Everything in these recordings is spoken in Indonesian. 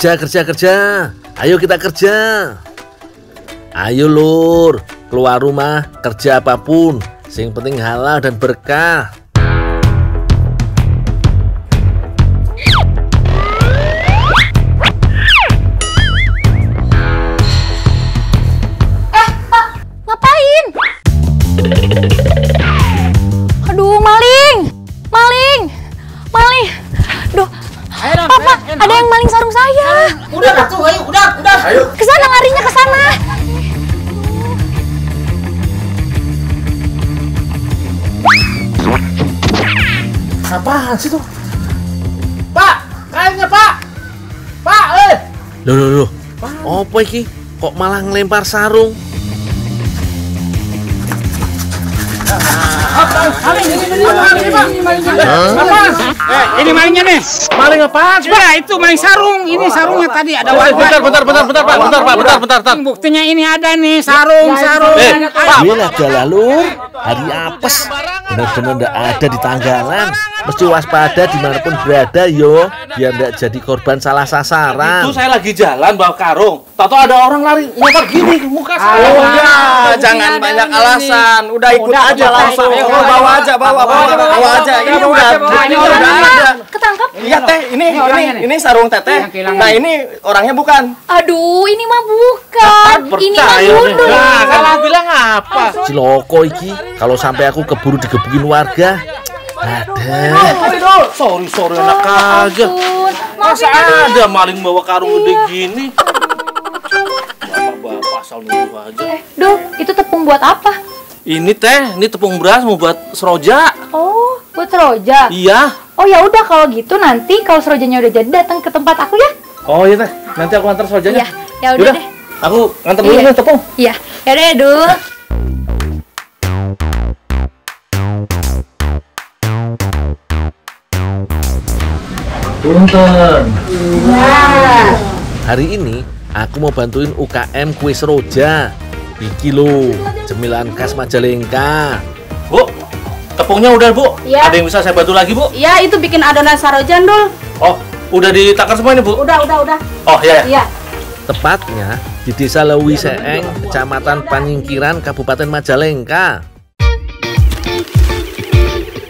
Kerja. Ayo kita kerja. Ayo lur, keluar rumah, kerja apapun. Yang penting halal dan berkah. Pak, ngapain? Aduh, maling. Duh, Papa, ada yang maling sarung saya. Udah tuh, ayo, udah. Ayo. Kesana, larinya kesana. Apaan sih tuh? Pak, kayaknya Pak. Loh. Apa iki? Kok malah ngelempar sarung? Ini malingnya nih. Maling apaan? Sudah, itu maling sarung. Ini sarungnya tadi ada Bentar, Pak. Buktinya ini ada nih sarung. Lah lur, hari apes. Benar-benar ndak ada di tanggalan. Mesti waspada dimanapun berada yo, biar ndak jadi korban salah sasaran. Itu saya lagi jalan bawa karung. Tahu ada orang lari nyopot gini ke muka saya. Udah, jangan banyak alasan. Udah ikut aja langsung. Bawa aja. Ini udah ada. Ketangkap? Iya teh, ini sarung teteh. Nah ini orangnya bukan. Aduh, ini mah bukan. Ini mah gundul. Salah bilang apa? Ciloko iki, kalau sampai aku keburu digebukin warga. Ada. Sorry anak aja. Masa ada maling bawa karung gede gini? Bapak asal nuduh aja. Duh, itu tepung buat apa? Ini tepung beras mau buat seroja. Oh, buat seroja. Iya. Oh ya udah, kalau gitu nanti kalau serojanya udah jadi datang ke tempat aku ya. Oh iya teh, nanti aku antar serojanya. Iya, ya udah deh. Aku nganter dulu nih tepung. Iya, ya deh, Dul. Punten. Hari ini aku mau bantuin UKM kue seroja. Iki lo, cemilan khas Majalengka. Bu, tepungnya udah Bu. Iya. Ada yang bisa saya bantu lagi Bu? Iya, itu bikin adonan saroja, Dul. Oh, udah ditakar semua ini Bu? Udah. Oh iya. Iya. Tepatnya di Desa Lewi Seeng, Kecamatan Panyingkiran, Kabupaten Majalengka.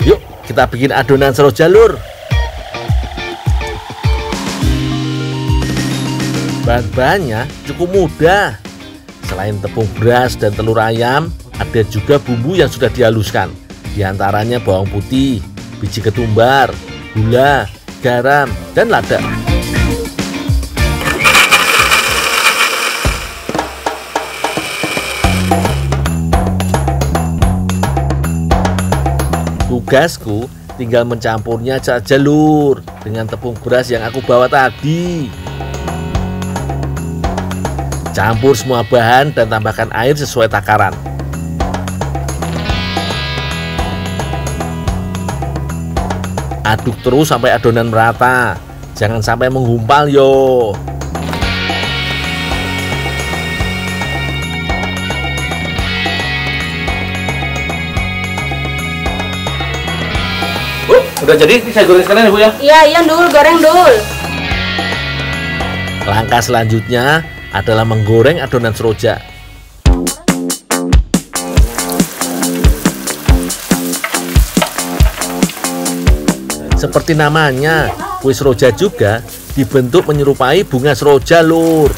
Yuk, kita bikin adonan seroja, lur. Bahan-bahannya cukup mudah. Selain tepung beras dan telur ayam, ada juga bumbu yang sudah dihaluskan. Di antaranya bawang putih, biji ketumbar, gula, garam, dan lada. Tugasku tinggal mencampurnya saja lur dengan tepung beras yang aku bawa tadi. Campur semua bahan dan tambahkan air sesuai takaran. Aduk terus sampai adonan merata. Jangan sampai menggumpal yo. Bu, udah jadi saya goreng sekalian ya Bu ya? Iya, Dul, goreng, Dul. Langkah selanjutnya adalah menggoreng adonan seroja. Seperti namanya, kue seroja juga dibentuk menyerupai bunga seroja, lur.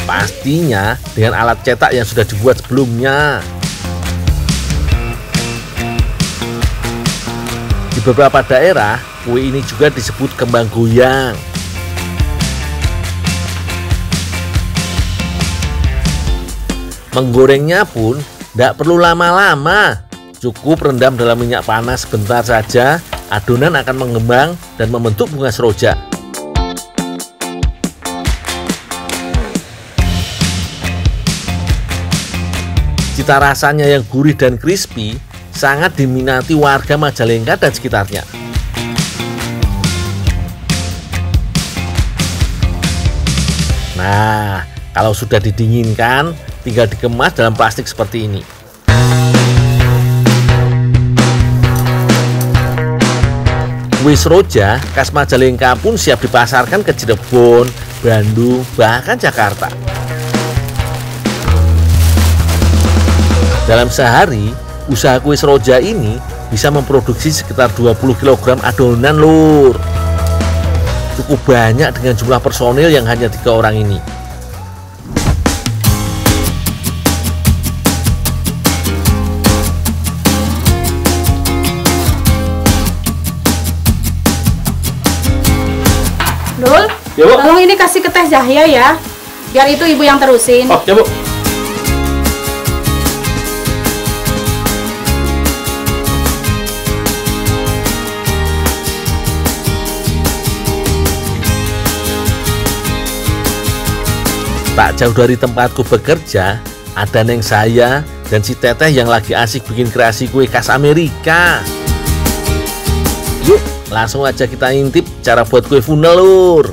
Pastinya dengan alat cetak yang sudah dibuat sebelumnya. Di beberapa daerah, kue ini juga disebut kembang goyang. Menggorengnya pun tidak perlu lama-lama. Cukup rendam dalam minyak panas sebentar saja, adonan akan mengembang dan membentuk bunga seroja. Cita rasanya yang gurih dan crispy sangat diminati warga Majalengka dan sekitarnya. Nah, kalau sudah didinginkan, tinggal dikemas dalam plastik seperti ini. Kue seroja khas Majalengka pun siap dipasarkan ke Cirebon, Bandung, bahkan Jakarta. Dalam sehari, usaha kue seroja ini bisa memproduksi sekitar 20 kg adonan, Lur. Cukup banyak dengan jumlah personil yang hanya 3 orang ini. Dul, Ya, Bu. tolong ini kasih ke Teh Zahya ya. Biar itu ibu yang terusin. Oh, ya Bu. Tak jauh dari tempatku bekerja, ada neng saya dan si Teteh yang lagi asik bikin kreasi kue khas Amerika. Yuk, langsung aja kita intip cara buat kue funnel, Lur.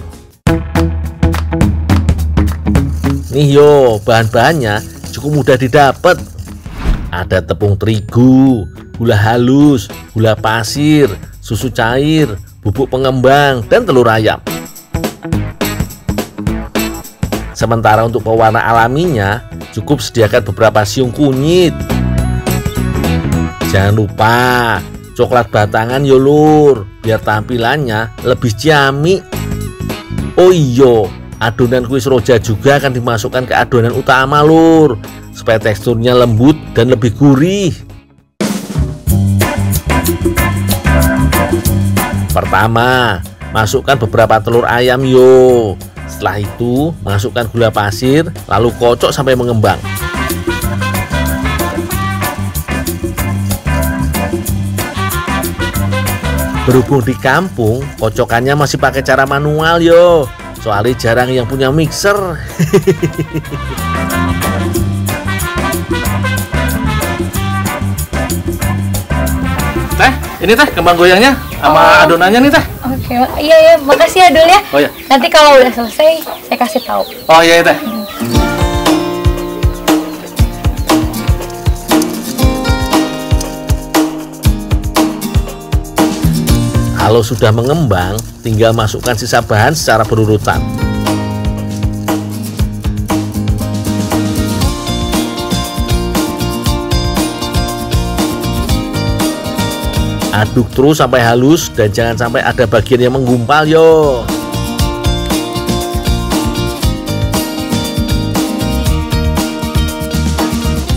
Nih yo, bahan-bahannya cukup mudah didapat. Ada tepung terigu, gula halus, gula pasir, susu cair, bubuk pengembang, dan telur ayam. Sementara untuk pewarna alaminya, cukup sediakan beberapa siung kunyit. Jangan lupa coklat batangan yo, Lur, biar tampilannya lebih ciamik. Oh iyo, adonan kue seroja juga akan dimasukkan ke adonan utama, Lur, supaya teksturnya lembut dan lebih gurih. Pertama, masukkan beberapa telur ayam yo. Setelah itu, masukkan gula pasir, lalu kocok sampai mengembang. Berhubung di kampung, kocokannya masih pakai cara manual yo. Soalnya jarang yang punya mixer. Teh, ini Teh kembang goyangnya sama adonannya nih Teh. Oke, iya, makasih ya Dul ya. Oh ya. Nanti kalau udah selesai, saya kasih tahu. Oh iya Teh. Kalau sudah mengembang, tinggal masukkan sisa bahan secara berurutan. Aduk terus sampai halus dan jangan sampai ada bagian yang menggumpal yo.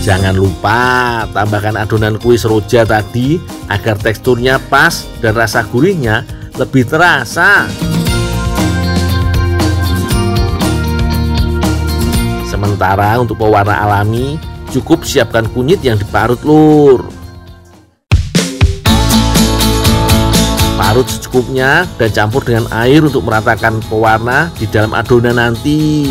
Jangan lupa tambahkan adonan kue seroja tadi agar teksturnya pas dan rasa gurihnya lebih terasa. Sementara untuk pewarna alami, cukup siapkan kunyit yang diparut, Lur. Parut secukupnya dan campur dengan air untuk meratakan pewarna di dalam adonan nanti.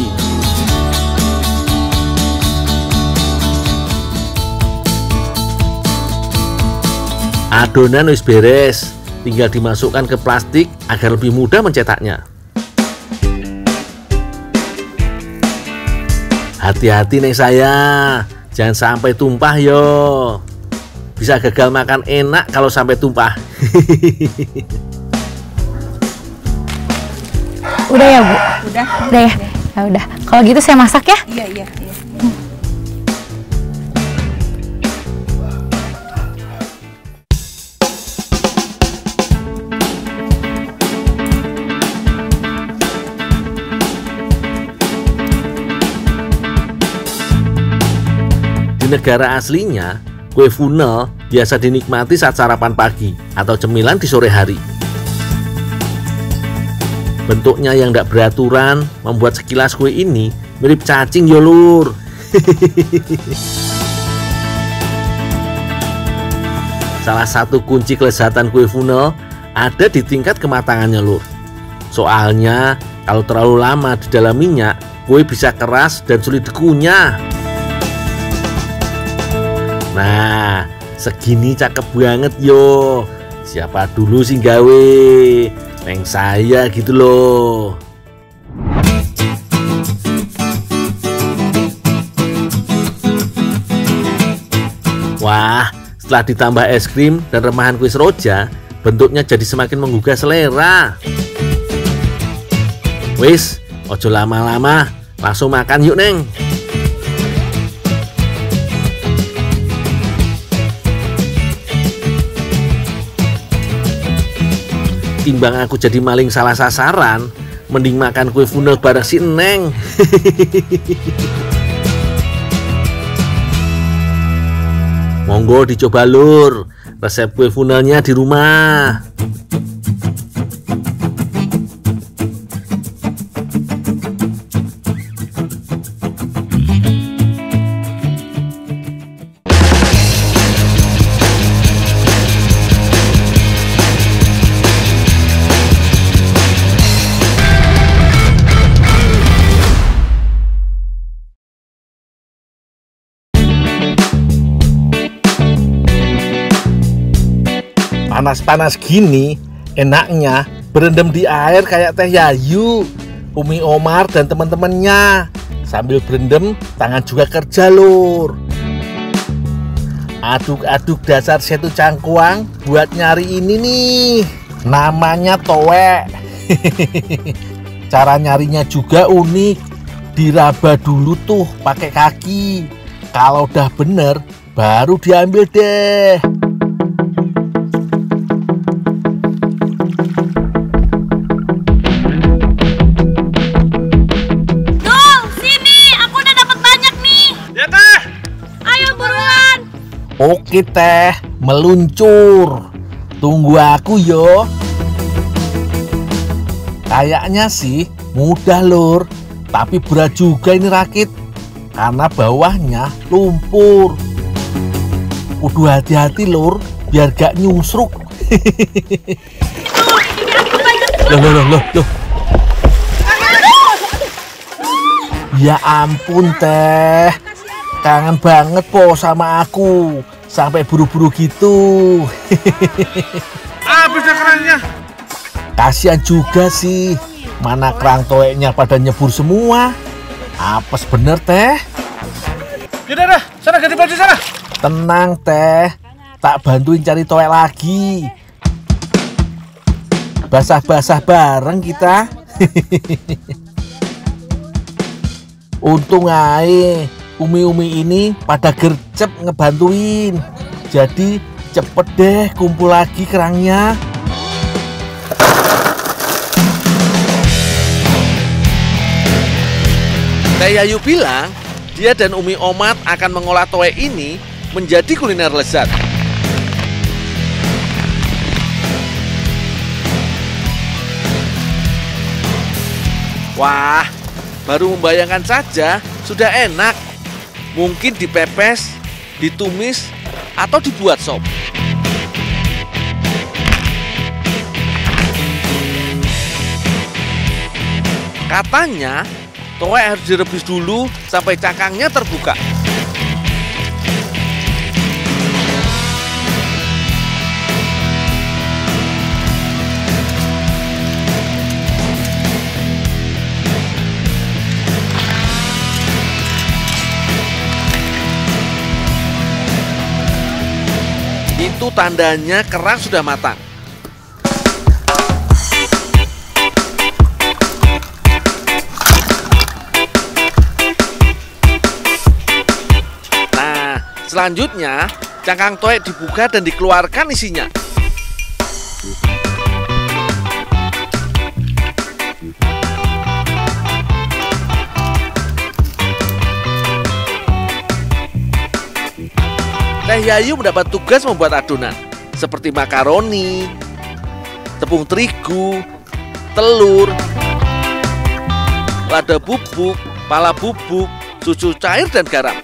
Adonan wis beres, tinggal dimasukkan ke plastik agar lebih mudah mencetaknya. Hati-hati nih saya, jangan sampai tumpah yo. Bisa gagal makan enak kalau sampai tumpah. Udah ya, Bu? Udah. Udah ya? Ya udah. Kalau gitu saya masak ya? Iya. Di negara aslinya, kue funnel biasa dinikmati saat sarapan pagi atau cemilan di sore hari. Bentuknya yang tidak beraturan membuat sekilas kue ini mirip cacing yo, Lur. Salah satu kunci kelezatan kue funnel ada di tingkat kematangannya, Lur. Soalnya kalau terlalu lama di dalam minyak, kue bisa keras dan sulit dikunyah. Nah, segini cakep banget yo. Siapa dulu sih gawe? Neng saya gitu loh. Wah, setelah ditambah es krim dan remahan kue seroja, bentuknya jadi semakin menggugah selera. Wis, ojo lama-lama, langsung makan yuk Neng. Timbang aku jadi maling salah sasaran, mending makan kue funnel bareng si Neng. Monggo dicoba lur, resep kue funnelnya di rumah. Panas-panas gini, enaknya berendam di air kayak Teh Yayu, Umi Omar dan teman-temannya. Sambil berendam, tangan juga kerja lur. Aduk-aduk dasar setu cangkuang buat nyari ini nih, namanya towek. Cara nyarinya juga unik, diraba dulu tuh pakai kaki. Kalau udah bener, baru diambil deh. Oke Teh, meluncur. Tunggu aku yo. Kayaknya sih mudah lur, tapi berat juga ini rakit karena bawahnya lumpur. Kudu hati-hati lur, biar gak nyusruk. Loh. Ya ampun Teh, kangen banget po sama aku, sampai buru-buru gitu. Habis kerannya. Kasian juga sih, mana kerang toeknya pada nyebur semua. Apes bener Teh. Yaudah dah, sana ganti baju sana. Tenang Teh, tak bantuin cari toek lagi. Basah-basah bareng kita. Untung aja umi-umi ini pada gercep ngebantuin. Jadi cepet deh kumpul lagi kerangnya. Teh Yayu bilang dia dan Umi Omat akan mengolah toek ini menjadi kuliner lezat. Wah, baru membayangkan saja sudah enak. Mungkin dipepes, ditumis, atau dibuat sop. Katanya, toek harus direbus dulu sampai cangkangnya terbuka. Itu tandanya kerang sudah matang. Nah, selanjutnya cangkang toek dibuka dan dikeluarkan isinya. Teh Yayu mendapat tugas membuat adonan seperti makaroni, tepung terigu, telur, lada bubuk, pala bubuk, susu cair, dan garam.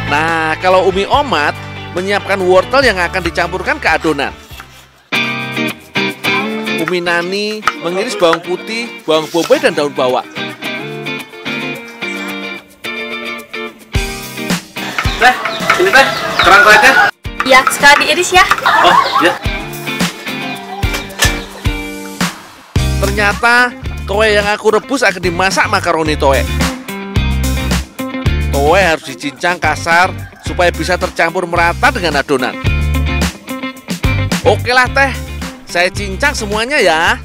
Nah, kalau Umi Omat menyiapkan wortel yang akan dicampurkan ke adonan. Umi Nani mengiris bawang putih, bawang bombay, dan daun bawang. Teh, ini teh, kerang toeknya. Ya, sekali diiris ya. Oh, ya. Ternyata toek yang aku rebus akan dimasak makaroni toek. Toek harus dicincang kasar supaya bisa tercampur merata dengan adonan. Oke lah teh, saya cincang semuanya ya.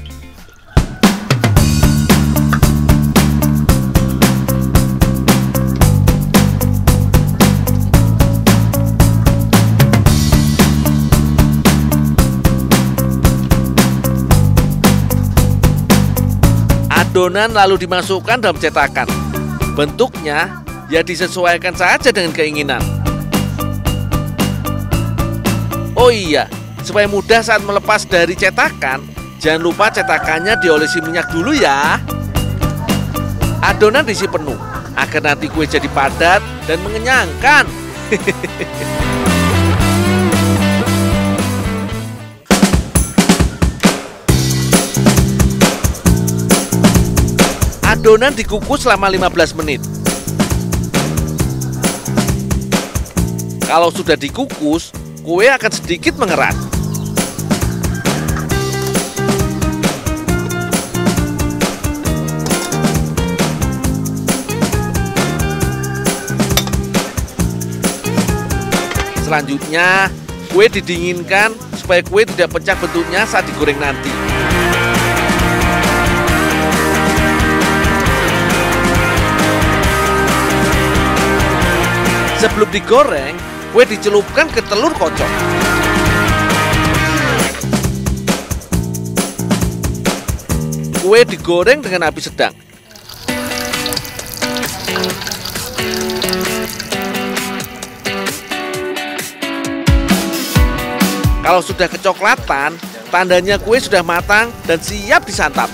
Adonan lalu dimasukkan dalam cetakan. Bentuknya ya disesuaikan saja dengan keinginan. Oh iya, supaya mudah saat melepas dari cetakan, jangan lupa cetakannya diolesi minyak dulu ya. Adonan diisi penuh agar nanti kue jadi padat dan mengenyangkan. Adonan dikukus selama 15 menit. Kalau sudah dikukus, kue akan sedikit mengeras. Selanjutnya, kue didinginkan supaya kue tidak pecah bentuknya saat digoreng nanti. Sebelum digoreng, kue dicelupkan ke telur kocok. Kue digoreng dengan api sedang. Kalau sudah kecoklatan, tandanya kue sudah matang dan siap disantap.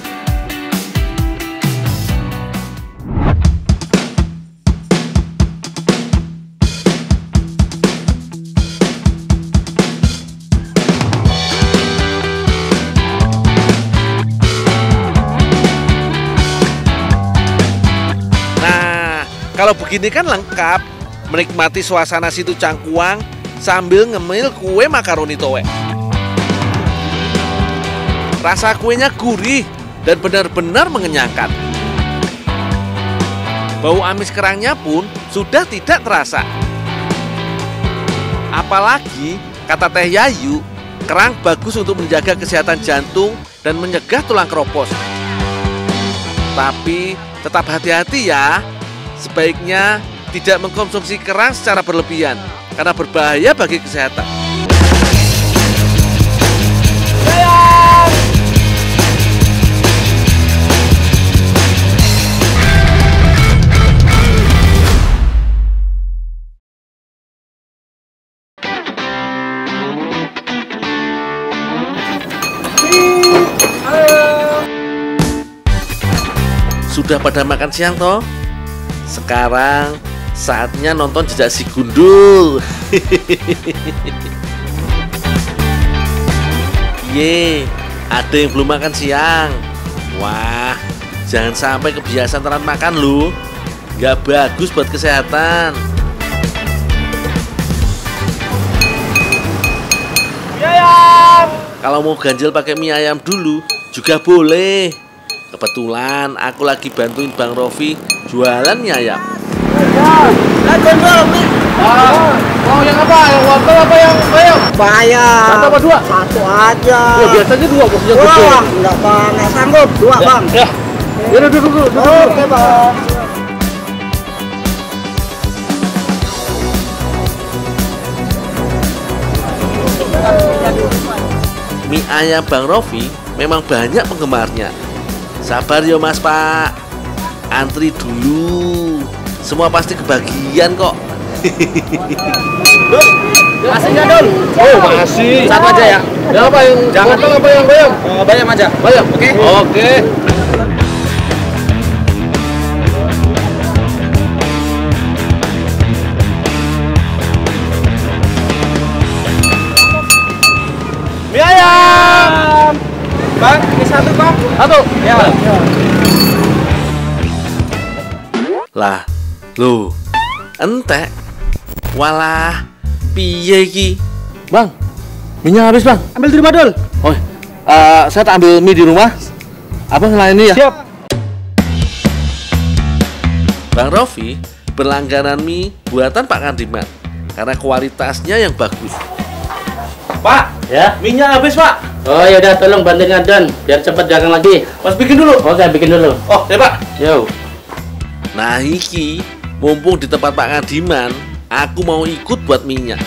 Kalau begini kan lengkap, menikmati suasana situ Cangkuang sambil ngemil kue makaroni towek. Rasa kuenya gurih dan benar-benar mengenyangkan. Bau amis kerangnya pun sudah tidak terasa. Apalagi, kata Teh Yayu, kerang bagus untuk menjaga kesehatan jantung dan mencegah tulang keropos. Tapi tetap hati-hati ya. Sebaiknya tidak mengkonsumsi kerang secara berlebihan karena berbahaya bagi kesehatan. Sudah pada makan siang toh? Sekarang saatnya nonton Jejak Si Gundul. Ye, ada yang belum makan siang. Wah, jangan sampai kebiasaan telat makan loh. Gak bagus buat kesehatan. Mie ayam. Kalau mau ganjil pakai mie ayam dulu juga boleh. Kebetulan aku lagi bantuin Bang Rofi jualan mie ayam. Mau yang apa? Yang wortel apa yang bayam? Bayam. Satu apa dua? Satu aja. Ya, biasanya dua, maksudnya gede. Wah, enggak bang, nggak sanggup. Dua bang. Ya, ya duduk. Oke bang. Mie ayam Bang Rofi memang banyak penggemarnya. Sabar yo Mas Pak, antri dulu. Semua pasti kebagian kok. Masih nggak Dul? Oh masih. Satu aja ya. Ya apa yang jangan apa yang bayam? Bayam aja. Bayam. Oke. Oke. Mie ayam. Bang, ini satu bang. Satu. Ya. Lah, lo, entek. Walah, piye iki? Bang, minyak habis bang. Ambil di rumah Dul. Oh, saya tak ambil mie di rumah. Abang ngelain ya. Siap. Bang Rofi berlangganan mie buatan Pak Kandiman karena kualitasnya yang bagus. Pak, Ya. minyak habis, Pak. Oh ya udah, tolong bantuin ngadon biar cepet dagang lagi. Mas bikin dulu. Oke, bikin dulu. Oh, ya, Pak. Yo. Nah iki, mumpung di tempat Pak Ngadiman, aku mau ikut buat minyak.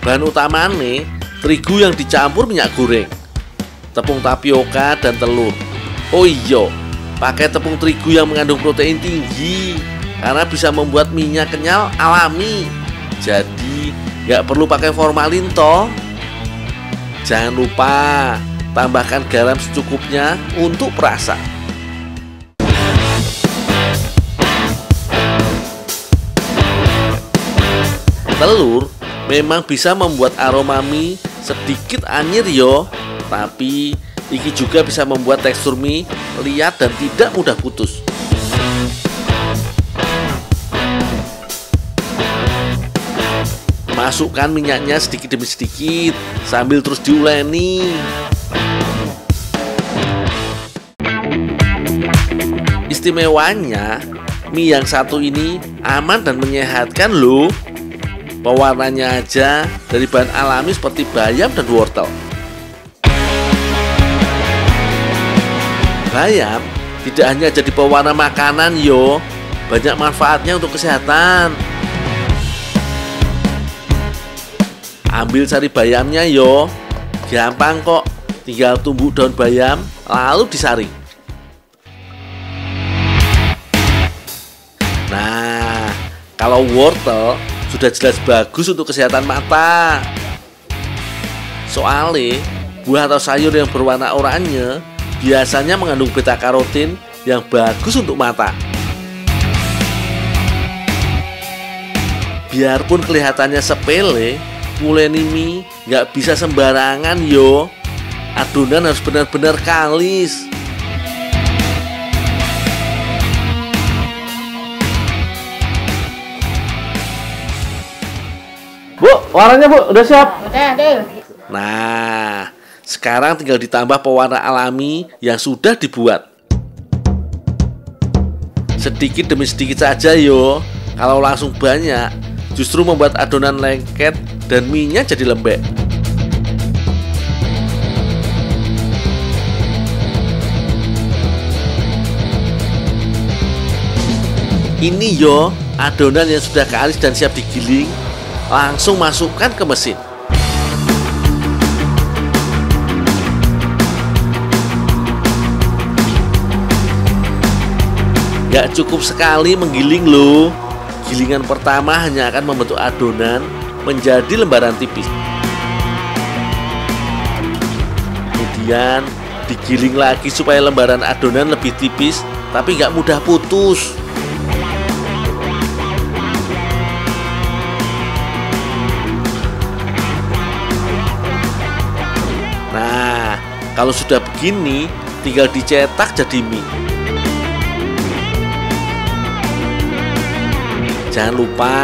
Bahan utamanya terigu yang dicampur minyak goreng, tepung tapioka dan telur. Oh iya, pakai tepung terigu yang mengandung protein tinggi karena bisa membuat minyak kenyal alami. Jadi nggak perlu pakai formalin toh. Jangan lupa tambahkan garam secukupnya untuk perasa. Telur memang bisa membuat aroma mie sedikit anyir yo, tapi iki juga bisa membuat tekstur mie liat dan tidak mudah putus. Masukkan minyaknya sedikit demi sedikit sambil terus diuleni. Istimewanya, mie yang satu ini aman dan menyehatkan loh. Pewarnanya aja dari bahan alami seperti bayam dan wortel. Bayam tidak hanya jadi pewarna makanan yo, banyak manfaatnya untuk kesehatan. Ambil sari bayamnya yo, gampang kok, tinggal tumbuk daun bayam lalu disaring. Nah, kalau wortel sudah jelas bagus untuk kesehatan mata. Soalnya buah atau sayur yang berwarna oranye biasanya mengandung beta karotin yang bagus untuk mata. Biarpun kelihatannya sepele, nguleni mie nggak bisa sembarangan yo. Adonan harus benar-benar kalis. Bu, warnanya, Bu, udah siap. Nah, sekarang tinggal ditambah pewarna alami yang sudah dibuat. Sedikit demi sedikit saja yo. Kalau langsung banyak, justru membuat adonan lengket dan mie-nya jadi lembek. Ini yo, adonan yang sudah kalis dan siap digiling. Langsung masukkan ke mesin. Gak cukup sekali menggiling loh. Gilingan pertama hanya akan membentuk adonan menjadi lembaran tipis. Kemudian digiling lagi supaya lembaran adonan lebih tipis tapi gak mudah putus. Nah, kalau sudah begini, tinggal dicetak jadi mie. Jangan lupa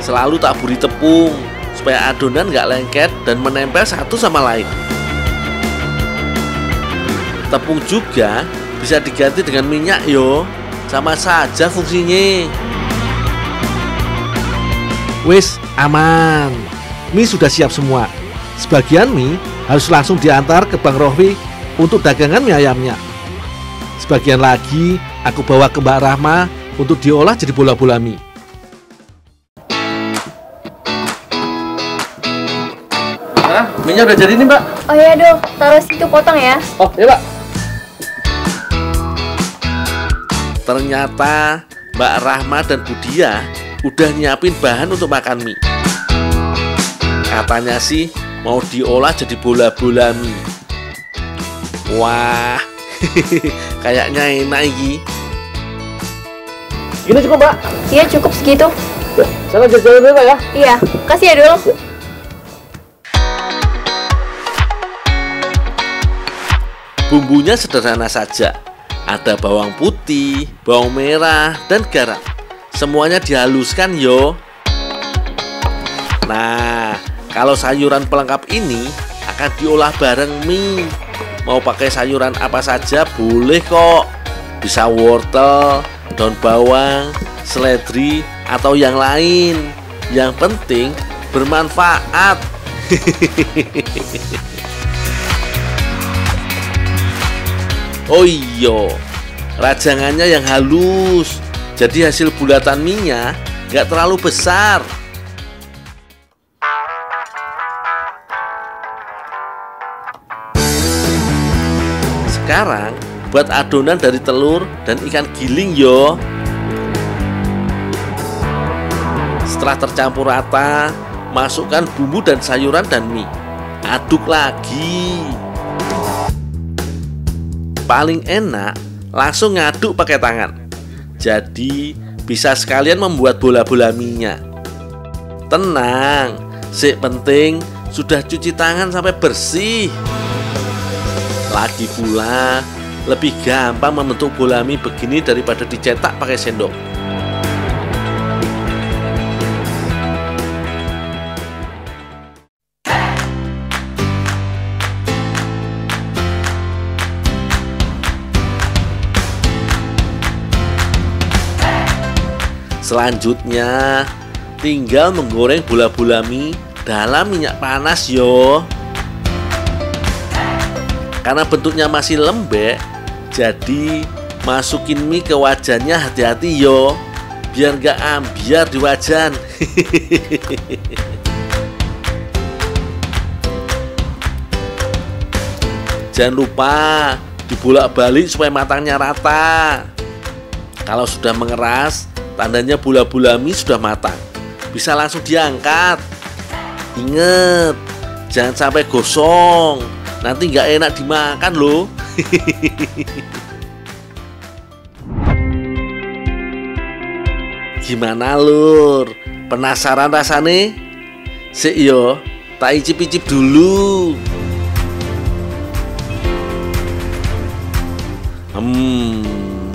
selalu taburi tepung supaya adonan nggak lengket dan menempel satu sama lain. Tepung juga bisa diganti dengan minyak yo, sama saja fungsinya. Wis aman, mie sudah siap semua. Sebagian mie harus langsung diantar ke Bang Rohwi untuk dagangan mie ayamnya. Sebagian lagi aku bawa ke Mbak Rahma untuk diolah jadi bola-bola mie. Nah, minyak udah jadi nih, Mbak. Oh iya, Doh. Taruh situ potong ya. Oh, iya, Pak. Ternyata Mbak Rahma dan Budia udah nyiapin bahan untuk makan mie. Katanya sih mau diolah jadi bola-bola mie. Wah, kayaknya enak ini. Gini cukup, Mbak. Iya, cukup segitu. Saya jalan dulu, Pak ya. Iya, kasih ya, Dul. Bumbunya sederhana saja. Ada bawang putih, bawang merah, dan garam. Semuanya dihaluskan yo. Nah, kalau sayuran pelengkap ini akan diolah bareng mie. Mau pakai sayuran apa saja boleh kok. Bisa wortel, daun bawang, seledri, atau yang lain. Yang penting bermanfaat. Oh iya, rajangannya yang halus, jadi hasil bulatan mie-nya nggak terlalu besar. Sekarang buat adonan dari telur dan ikan giling yo. Setelah tercampur rata, masukkan bumbu dan sayuran dan mie. Aduk lagi. Paling enak langsung ngaduk pakai tangan. Jadi bisa sekalian membuat bola-bola mie-nya. Tenang, sing penting sudah cuci tangan sampai bersih. Lagi pula lebih gampang membentuk bola mie begini daripada dicetak pakai sendok. Selanjutnya tinggal menggoreng bola-bola mie dalam minyak panas yo. Karena bentuknya masih lembek, jadi masukin mie ke wajannya hati-hati yo, biar gak ambiar di wajan. Jangan lupa dibolak-balik supaya matangnya rata. Kalau sudah mengeras, tandanya bola-bola mie sudah matang. Bisa langsung diangkat. Ingat, jangan sampai gosong, nanti nggak enak dimakan loh. Gimana lur? Penasaran rasane? Sik yo, tak icip-icip dulu.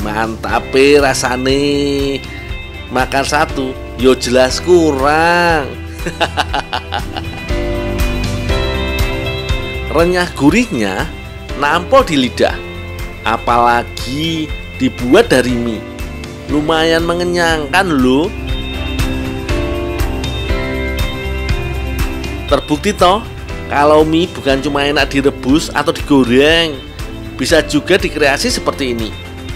Mantap rasane. Makan satu, yo jelas kurang. Renyah gurihnya nampol di lidah. Apalagi dibuat dari mie. Lumayan mengenyangkan loh. Terbukti toh, kalau mie bukan cuma enak direbus atau digoreng, bisa juga dikreasi seperti ini.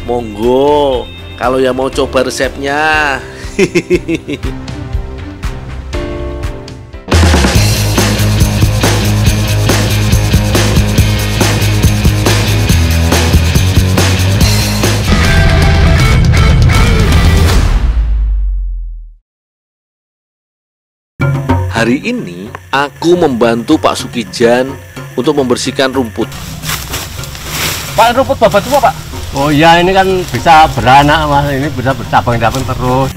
Monggo, kalau yang mau coba resepnya. Hari ini aku membantu Pak Sukijan untuk membersihkan rumput. Pak, rumput babat semua, Pak. Oh iya, ini kan bisa beranak mas, ini bisa bercabang-cabang terus.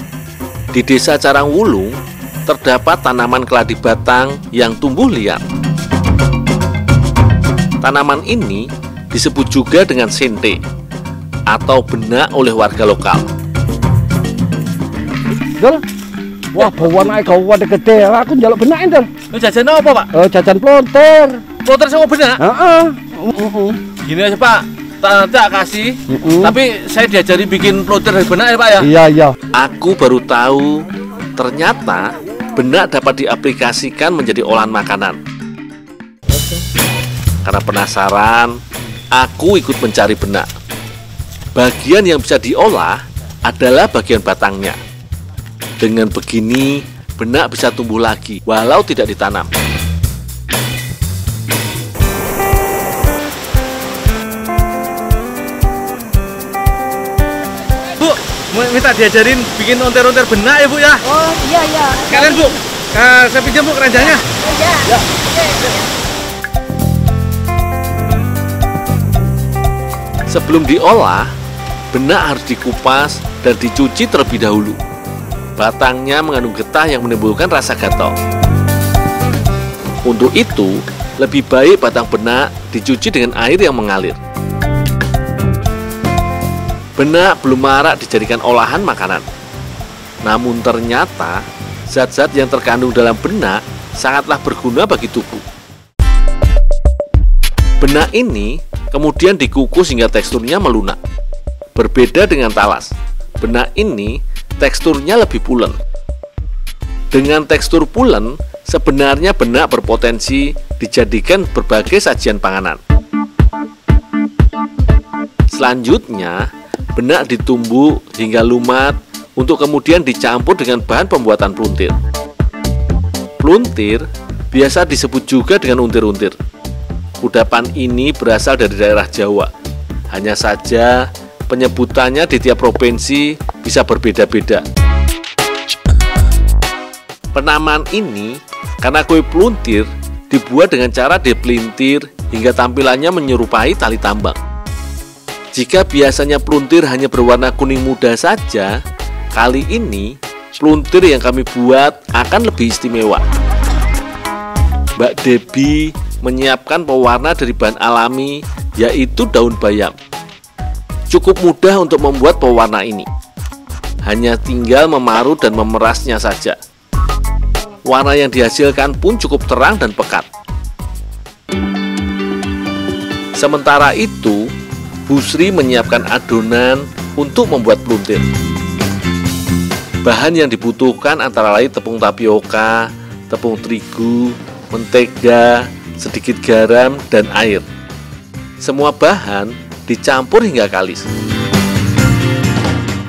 Di desa Carangwulung terdapat tanaman keladi batang yang tumbuh liar. Tanaman ini disebut juga dengan sente atau benak oleh warga lokal. Dul, wah bawaan aja kau wadah gede, aku njaluk benak Dul. Jajan apa, Pak? Jajan plonter. Plonter sama benak? Heeh. Gini aja, Pak. Tak kasih, tapi saya diajari bikin plonter dari benak ya, Pak ya? Iya, iya. Aku baru tahu ternyata benak dapat diaplikasikan menjadi olahan makanan. Karena penasaran, aku ikut mencari benak. Bagian yang bisa diolah adalah bagian batangnya. Dengan begini, benak bisa tumbuh lagi walau tidak ditanam. Bu, minta diajarin bikin onter-onter benak ya, Bu ya? Oh iya iya. Kalian, Bu, saya pinjam, Bu, keranjangnya. Iya. Ya. Sebelum diolah, benak harus dikupas dan dicuci terlebih dahulu. Batangnya mengandung getah yang menimbulkan rasa gatal. Untuk itu, lebih baik batang benak dicuci dengan air yang mengalir. Benak belum marak dijadikan olahan makanan. Namun ternyata, zat-zat yang terkandung dalam benak sangatlah berguna bagi tubuh. Benak ini kemudian dikukus hingga teksturnya melunak. Berbeda dengan talas, benak ini teksturnya lebih pulen. Dengan tekstur pulen, sebenarnya benak berpotensi dijadikan berbagai sajian panganan. Selanjutnya, benak ditumbuk hingga lumat untuk kemudian dicampur dengan bahan pembuatan pluntir. Pluntir biasa disebut juga dengan untir-untir. Kudapan ini berasal dari daerah Jawa. Hanya saja penyebutannya di tiap provinsi bisa berbeda-beda. Penamaan ini karena kue pluntir dibuat dengan cara dipelintir hingga tampilannya menyerupai tali tambang. Jika biasanya pluntir hanya berwarna kuning muda saja, kali ini pluntir yang kami buat akan lebih istimewa. Mbak Debbie menyiapkan pewarna dari bahan alami, yaitu daun bayam. Cukup mudah untuk membuat pewarna ini. Hanya tinggal memarut dan memerasnya saja. Warna yang dihasilkan pun cukup terang dan pekat. Sementara itu, Bu Sri menyiapkan adonan untuk membuat pluntir. Bahan yang dibutuhkan antara lain tepung tapioka, tepung terigu, mentega, sedikit garam, dan air. Semua bahan dicampur hingga kalis.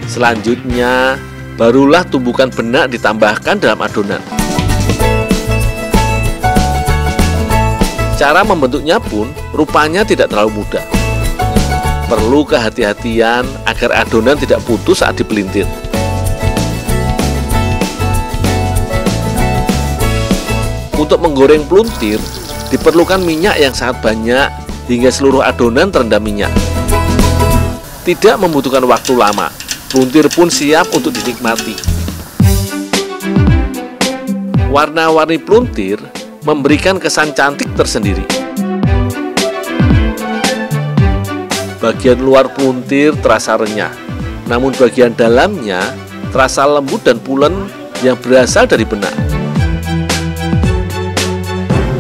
Selanjutnya, barulah tumbukan benak ditambahkan dalam adonan. Cara membentuknya pun rupanya tidak terlalu mudah. Perlu kehati-hatian agar adonan tidak putus saat dipelintir. Untuk menggoreng pluntir, diperlukan minyak yang sangat banyak hingga seluruh adonan terendam minyak. Tidak membutuhkan waktu lama, pluntir pun siap untuk dinikmati. Warna-warni pluntir memberikan kesan cantik tersendiri. Bagian luar pluntir terasa renyah, namun bagian dalamnya terasa lembut dan pulen yang berasal dari benak.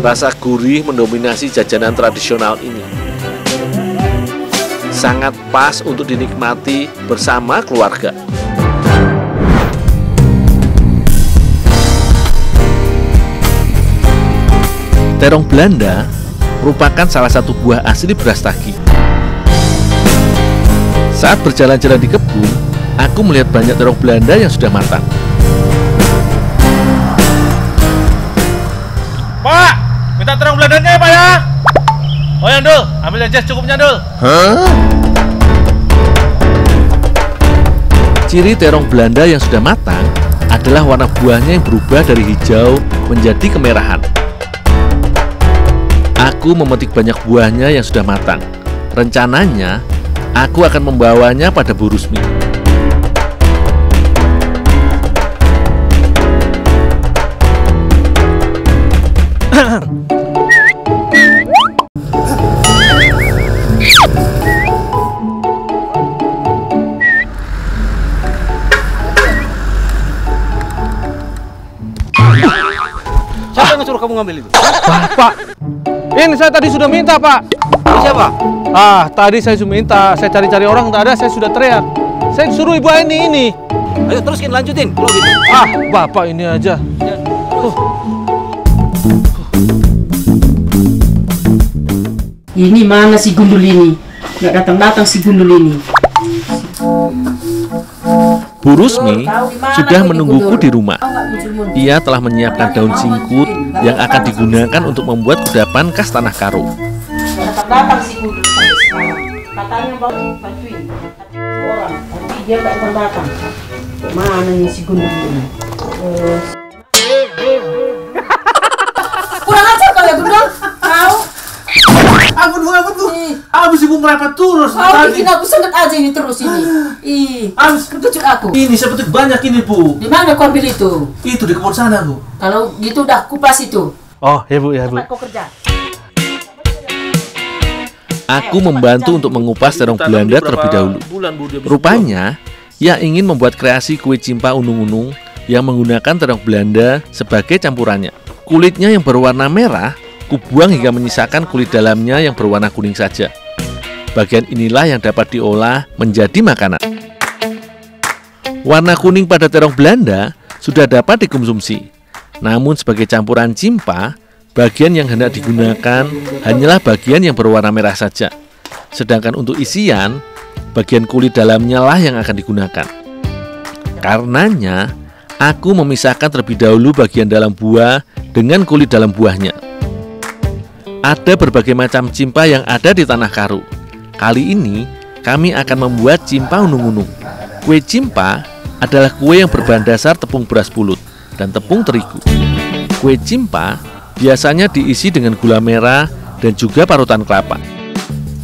Rasa gurih mendominasi jajanan tradisional ini. Sangat pas untuk dinikmati bersama keluarga. Terong Belanda merupakan salah satu buah asli Brastagi. Saat berjalan-jalan di kebun, aku melihat banyak terong Belanda yang sudah matang. Pak, minta terong Belandanya ya Pak ya. Oh ya Dul, ambil aja cukupnya Dul. Ciri terong Belanda yang sudah matang adalah warna buahnya yang berubah dari hijau menjadi kemerahan. Aku memetik banyak buahnya yang sudah matang. Rencananya, aku akan membawanya pada Bu Rusmi. Siapa yang suruh kamu ngambil itu? Bapak, ini saya tadi sudah minta, Pak. Siapa? Tadi saya sudah minta, saya cari-cari orang, tak ada, saya sudah teriak. Saya suruh Ibu Aini ini. Ayo teruskin, lanjutin kalau gitu. Bapak ini aja. Ini mana si gundul ini? Nggak datang-datang si gundul ini. Bu Rusmi sudah menungguku di rumah. Ia telah menyiapkan daun singkut yang akan digunakan untuk membuat kudapan khas Tanah Karo. Datang-datang si gundul sampai sekarang. Katanya bantuin orang, tapi dia nggak datang. Mana nih si gundul ini? Kurang ajar kau ya gundul, kau. Apa tuh? Abis ibu merapat terus. Kau bikin aku sengat aja ini terus ini. Abis terkejut aku. Ini saya petik banyak ini Bu. Di mana kau ambil itu? Itu di kebun sana Bu. Kalau gitu udah kupas itu. Oh, ya Bu, ya Bu. Cepat kau kerja. Aku membantu untuk mengupas terong Belanda terlebih dahulu. Rupanya, ia ingin membuat kreasi kue cimpa unung-unung yang menggunakan terong Belanda sebagai campurannya. Kulitnya yang berwarna merah, kubuang hingga menyisakan kulit dalamnya yang berwarna kuning saja. Bagian inilah yang dapat diolah menjadi makanan. Warna kuning pada terong Belanda sudah dapat dikonsumsi. Namun sebagai campuran cimpa, bagian yang hendak digunakan hanyalah bagian yang berwarna merah saja. Sedangkan untuk isian, bagian kulit dalamnya lah yang akan digunakan. Karenanya, aku memisahkan terlebih dahulu bagian dalam buah dengan kulit dalam buahnya. Ada berbagai macam cimpa yang ada di Tanah Karo. Kali ini, kami akan membuat cimpa unung-unung. Kue cimpa adalah kue yang berbahan dasar tepung beras pulut dan tepung terigu. Kue cimpa biasanya diisi dengan gula merah dan juga parutan kelapa.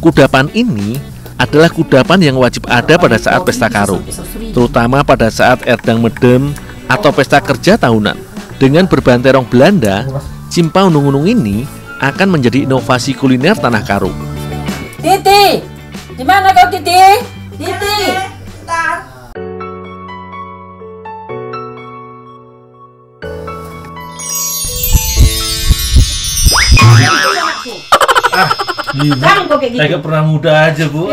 Kudapan ini adalah kudapan yang wajib ada pada saat pesta karo, terutama pada saat erdang medem atau pesta kerja tahunan. Dengan berbahan terong Belanda, cimpa unung-unung ini akan menjadi inovasi kuliner Tanah Karo. Titi, di mana kau Titi? Titi. Kayak pernah muda aja, Bu.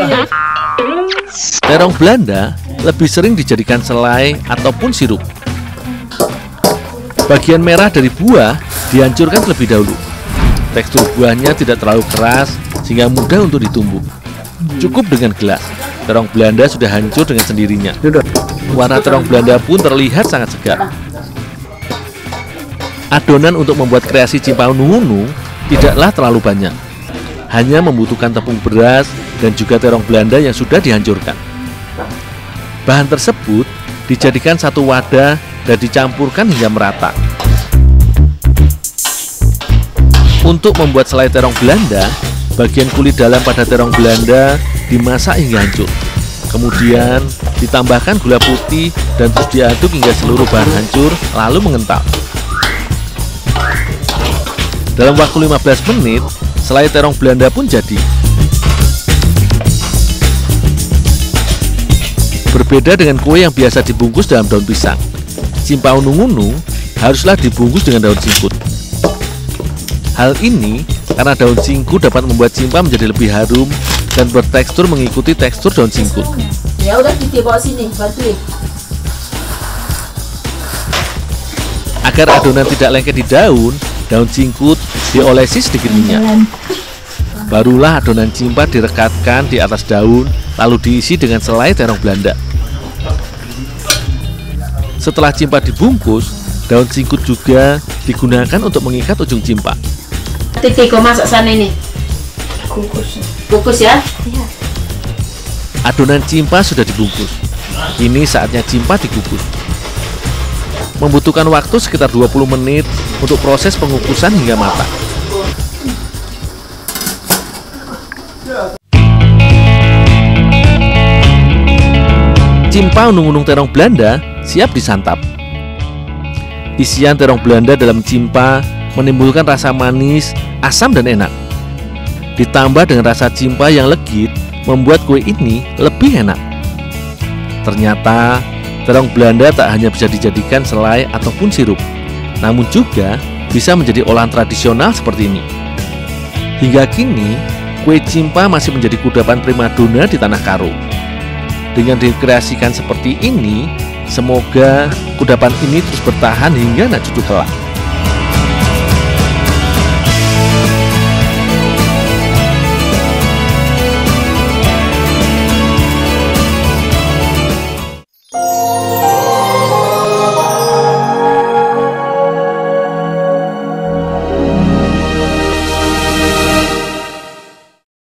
Terong Belanda lebih sering dijadikan selai ataupun sirup. Bagian merah dari buah dihancurkan terlebih dahulu. Tekstur buahnya tidak terlalu keras sehingga mudah untuk ditumbuk. Cukup dengan gelas, terong Belanda sudah hancur dengan sendirinya. Warna terong Belanda pun terlihat sangat segar. Adonan untuk membuat kreasi cimpa unung-unung tidaklah terlalu banyak. Hanya membutuhkan tepung beras dan juga terong Belanda yang sudah dihancurkan. Bahan tersebut dijadikan satu wadah dan dicampurkan hingga merata. Untuk membuat selai terong Belanda, bagian kulit dalam pada terong Belanda dimasak hingga hancur. Kemudian ditambahkan gula putih dan terus diaduk hingga seluruh bahan hancur lalu mengental. Dalam waktu 15 menit, selai terong Belanda pun jadi. Berbeda dengan kue yang biasa dibungkus dalam daun pisang, cimpa unung-unung haruslah dibungkus dengan daun singkut. Hal ini karena daun singkut dapat membuat cimpa menjadi lebih harum dan bertekstur mengikuti tekstur daun singkut. Ya udah Titi bawa sini, bantuin. Agar adonan tidak lengket di daun singkut diolesi sedikit minyak. Barulah adonan cimpa direkatkan di atas daun, lalu diisi dengan selai terong Belanda. Setelah cimpa dibungkus, daun singkut juga digunakan untuk mengikat ujung cimpa. Titi, kau masak sana ini. Kukus ya? Iya. Adonan cimpa sudah dibungkus. Kini saatnya cimpa dikukus. Membutuhkan waktu sekitar 20 menit untuk proses pengukusan hingga matang. Cimpa unung-unung terong Belanda siap disantap. Isian terong Belanda dalam cimpa menimbulkan rasa manis, asam dan enak. Ditambah dengan rasa cimpa yang legit membuat kue ini lebih enak. Ternyata terong Belanda tak hanya bisa dijadikan selai ataupun sirup, namun juga bisa menjadi olahan tradisional seperti ini. Hingga kini, kue cimpa masih menjadi kudapan primadona di Tanah Karo. Dengan dikreasikan seperti ini, semoga kudapan ini terus bertahan hingga anak cucu kelak.